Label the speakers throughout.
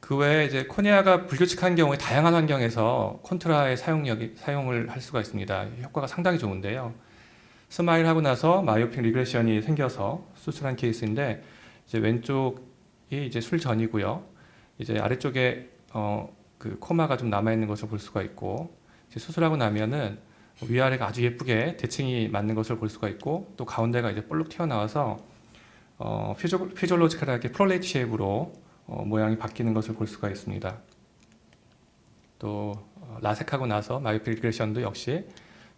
Speaker 1: 그 외에 이제 코니아가 불규칙한 경우에 다양한 환경에서 컨트라의 사용을 할 수가 있습니다. 효과가 상당히 좋은데요. 스마일 하고 나서 마이오픽 리그레션이 생겨서 수술한 케이스인데, 이제 왼쪽이 이제 술 전이고요. 이제 아래쪽에 그 코마가 좀 남아 있는 것을 볼 수가 있고, 이제 수술하고 나면은 위아래가 아주 예쁘게 대칭이 맞는 것을 볼 수가 있고, 또 가운데가 이제 볼록 튀어나와서 피지올로지컬하게 프롤레이트 쉐입으로 모양이 바뀌는 것을 볼 수가 있습니다. 또 라섹하고 나서 마이오픽 리그레션도 역시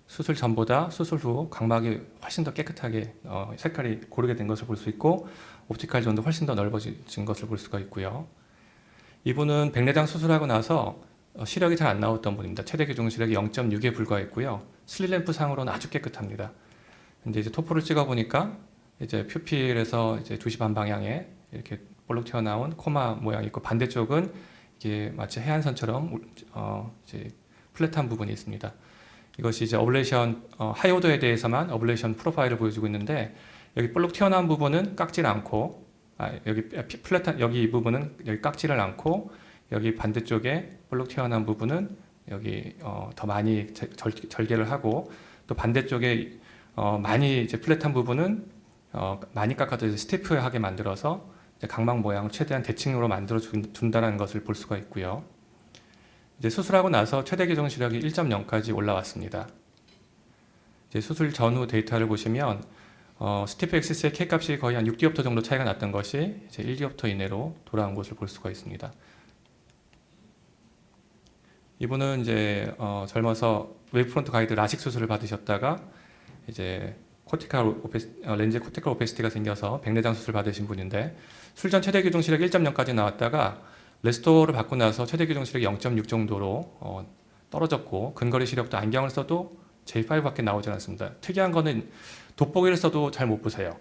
Speaker 1: 수술 전보다 수술 후 각막이 훨씬 더 깨끗하게 색깔이 고르게 된 것을 볼 수 있고, 옵티컬 존도 훨씬 더 넓어진 것을 볼 수가 있고요. 이분은 백내장 수술하고 나서 시력이 잘 안 나왔던 분입니다. 최대 교정 시력이 0.6에 불과했고요. 슬릿 램프 상으로는 아주 깨끗합니다. 근데 이제 토포를 찍어 보니까 이제 퓨필에서 이제 2시 반 방향에 이렇게 볼록 튀어나온 코마 모양이 있고, 반대쪽은 이게 마치 해안선처럼 이제 플랫한 부분이 있습니다. 이것이 이제 어블레이션 하이오더에 대해서만 어블레이션 프로파일을 보여주고 있는데, 여기 볼록 튀어나온 부분은 깎질 않고, 여기 플랫한 여기 이 부분은 여기 깎지를 않고, 여기 반대쪽에 볼록 튀어나온 부분은 여기 더 많이 절개를 하고, 또 반대쪽에 많이 이제 플랫한 부분은 많이 깎아서 이제 스티프하게 만들어서 이제 각막 모양을 최대한 대칭으로 만들어 준다는 것을 볼 수가 있고요. 이제 수술하고 나서 최대 교정 시력이 1.0까지 올라왔습니다. 이제 수술 전후 데이터를 보시면 스티프 엑시스의 K 값이 거의 한 6디옵터 정도 차이가 났던 것이 이제 1디옵터 이내로 돌아온 것을 볼 수가 있습니다. 이분은 이제 젊어서 웨이브프론트 가이드 라식 수술을 받으셨다가 이제 렌즈 코티컬 오페시티가 생겨서 백내장 수술 받으신 분인데, 술전 최대 교정 시력 1.0까지 나왔다가 레스토어를 받고 나서 최대 교정 시력이 0.6 정도로 떨어졌고, 근거리 시력도 안경을 써도 J5밖에 나오지 않습니다. 특이한 거는 돋보기를 써도 잘 못 보세요.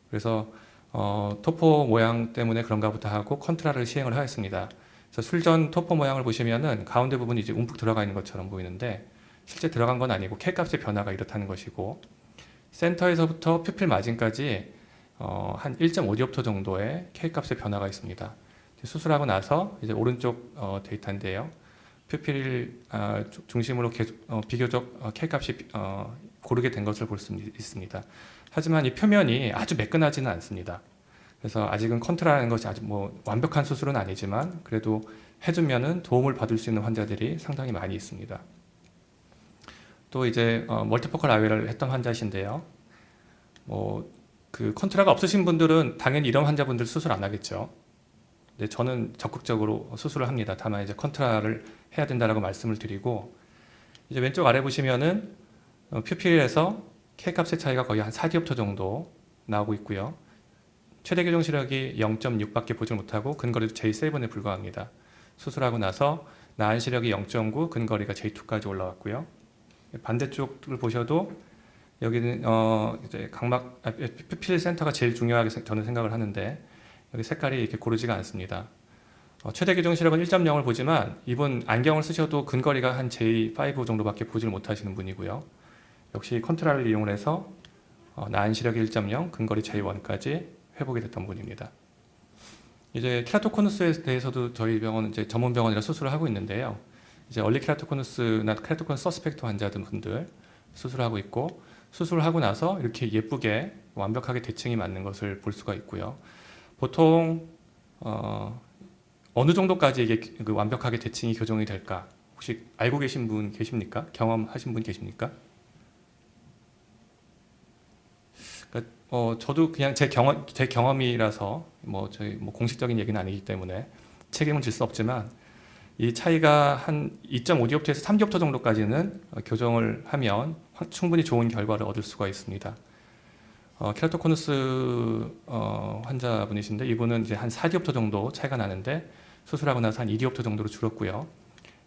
Speaker 1: 그래서 토포 모양 때문에 그런가 보다 하고 컨트라를 시행을 하였습니다. 그래서 술전 토포 모양을 보시면은 가운데 부분이 이제 움푹 들어가 있는 것처럼 보이는데, 실제 들어간 건 아니고 K 값의 변화가 이렇다는 것이고, 센터에서부터 퓨필 마진까지 한 1.5디옵터 정도의 K 값의 변화가 있습니다. 수술하고 나서 이제 오른쪽 데이터인데요. 퓨필 중심으로 비교적 K 값이 고르게 된 것을 볼 수 있습니다. 하지만 이 표면이 아주 매끈하지는 않습니다. 그래서 아직은 컨트라라는 것이 아주 뭐 완벽한 수술은 아니지만, 그래도 해주면은 도움을 받을 수 있는 환자들이 상당히 많이 있습니다. 또 이제 멀티포컬 아웨어를 했던 환자이신데요. 그 컨트라가 없으신 분들은 당연히 이런 환자분들 수술 안 하겠죠. 근데 저는 적극적으로 수술을 합니다. 다만 이제 컨트라를 해야 된다라고 말씀을 드리고, 이제 왼쪽 아래 보시면은 퓨필에서 K 값의 차이가 거의 한 4디옵터 정도 나오고 있고요. 최대 교정 시력이 0.6밖에 보지 못하고 근거리도 J7에 불과합니다. 수술하고 나서 나은 시력이 0.9, 근거리가 J2까지 올라왔고요. 반대쪽을 보셔도 여기는 이제 퓨필 센터가 제일 중요하게 저는 생각을 하는데, 여기 색깔이 이렇게 고르지가 않습니다. 최대 교정 시력은 1.0을 보지만, 이분 안경을 쓰셔도 근거리가 한 J5 정도밖에 보질 못하시는 분이고요. 역시 컨트라를 이용을 해서 나은 시력이 1.0, 근거리 J1까지 회복이 됐던 분입니다. 이제 케라토코누스에 대해서도 저희 병원은 이제 전문 병원이라 수술을 하고 있는데요. 이제 얼리 케라토코누스나 케라토코누스 서스펙트 환자분들 수술하고 있고, 수술하고 나서 이렇게 예쁘게 완벽하게 대칭이 맞는 것을 볼 수가 있고요. 보통 어느 정도까지 이게 그 완벽하게 대칭이 교정이 될까? 혹시 알고 계신 분 계십니까? 경험하신 분 계십니까? 그러니까 저도 그냥 제 경험이라서 저희 공식적인 얘기는 아니기 때문에 책임을 질 수 없지만, 이 차이가 한 2.5디옵터에서 3디옵터 정도까지는 교정을 하면 충분히 좋은 결과를 얻을 수가 있습니다. 케라토코누스 환자분이신데, 이분은 이제 한 4디옵터 정도 차이가 나는데 수술하고 나서 한 2디옵터 정도로 줄었고요.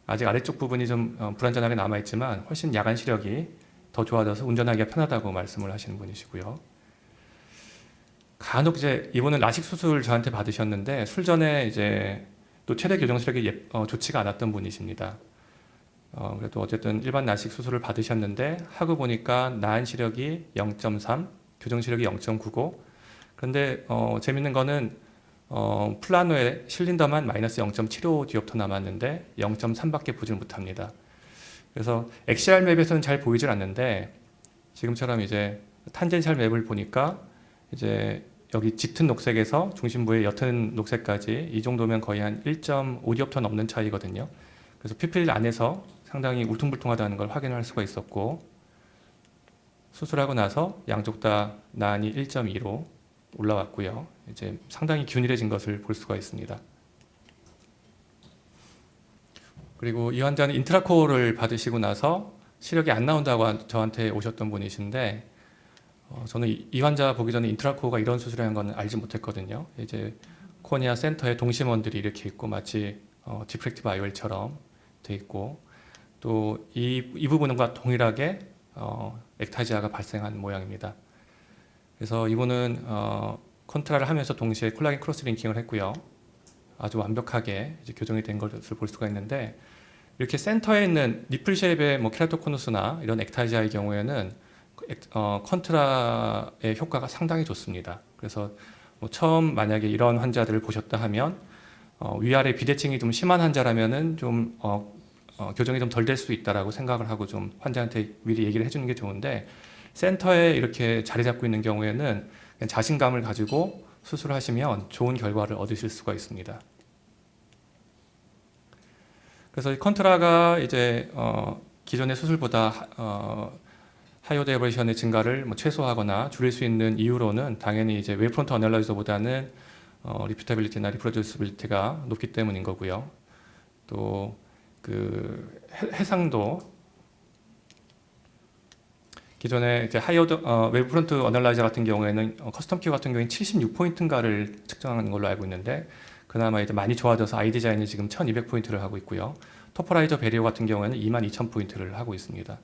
Speaker 1: 아직 아래쪽 부분이 좀 불안전하게 남아있지만 훨씬 야간 시력이 더 좋아져서 운전하기가 편하다고 말씀을 하시는 분이시고요. 간혹 이제 이분은 라식 수술 저한테 받으셨는데, 술전에 이제 또 최대 교정 시력이 좋지가 않았던 분이십니다. 그래도 어쨌든 일반 라식 수술을 받으셨는데, 하고 보니까 나은 시력이 0.3, 교정 시력이 0.99. 그런데 재밌는 거는 플라노의 실린더만 마이너스 0.75 디옵터 남았는데 0.3밖에 보질 못합니다. 그래서 XR 맵에서는 잘 보이질 않는데 지금처럼 이제 탄젠셜 맵을 보니까 이제 여기 짙은 녹색에서 중심부의 옅은 녹색까지 이 정도면 거의 한 1.5 디옵터 넘는 차이거든요. 그래서 퓨필 안에서 상당히 울퉁불퉁하다는 걸 확인할 수가 있었고, 수술하고 나서 양쪽 다 난이 1.2로 올라왔고요. 이제 상당히 균일해진 것을 볼 수가 있습니다. 그리고 이 환자는 인트라코어를 받으시고 나서 시력이 안 나온다고 저한테 오셨던 분이신데, 저는 이 환자 보기 전에 인트라코어가 이런 수술을 한 건 알지 못했거든요. 이제 코니아 센터에 동심원들이 이렇게 있고 마치 디프렉티브 IOL처럼 돼 있고, 또 이 부분과 동일하게 액타지아가 발생한 모양입니다. 그래서 이분은 컨트라를 하면서 동시에 콜라겐 크로스 링킹을 했고요. 아주 완벽하게 이제 교정이 된 것을 볼 수가 있는데, 이렇게 센터에 있는 니플 쉐입의 케라토코누스나 이런 액타지아의 경우에는 컨트라의 효과가 상당히 좋습니다. 그래서 처음 만약에 이런 환자들을 보셨다 하면 위아래 비대칭이 좀 심한 환자라면은 좀 교정이 좀 덜 될 수 있다라고 생각을 하고 좀 환자한테 미리 얘기를 해주는 게 좋은데, 센터에 이렇게 자리 잡고 있는 경우에는 그냥 자신감을 가지고 수술하시면 좋은 결과를 얻으실 수가 있습니다. 그래서 이 컨트라가 이제 기존의 수술보다 하이오드 에버레이션의 증가를 최소화하거나 줄일 수 있는 이유로는 당연히 이제 웨이프론트 어널라이저보다는 리피터빌리티나 리프로듀스빌리티가 높기 때문인 거고요. 또 그 해상도, 기존에 이제 하이오드 웨이프론트 어널라이저 같은 경우에는 커스텀 큐 같은 경우에는 76포인트인가를 측정하는 걸로 알고 있는데, 그나마 이제 많이 좋아져서 아이디자인이 지금 1200포인트를 하고 있고요. 토퍼라이저 베리오 같은 경우에는 22000포인트를 하고 있습니다.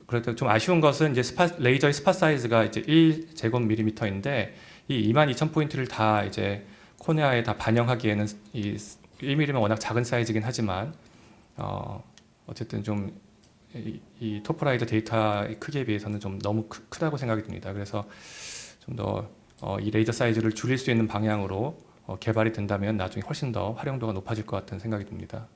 Speaker 1: 그래도 좀 아쉬운 것은 이제 레이저의 스팟 사이즈가 이제 1제곱밀리미터인데, 이 22000포인트를 다 이제 코네아에 다 반영하기에는 이 1mm면 워낙 작은 사이즈긴 하지만 어쨌든 좀 이 토퍼라이저 데이터의 크기에 비해서는 좀 너무 크다고 생각이 듭니다. 그래서 좀 더 이 레이저 사이즈를 줄일 수 있는 방향으로 개발이 된다면 나중에 훨씬 더 활용도가 높아질 것 같다는 생각이 듭니다.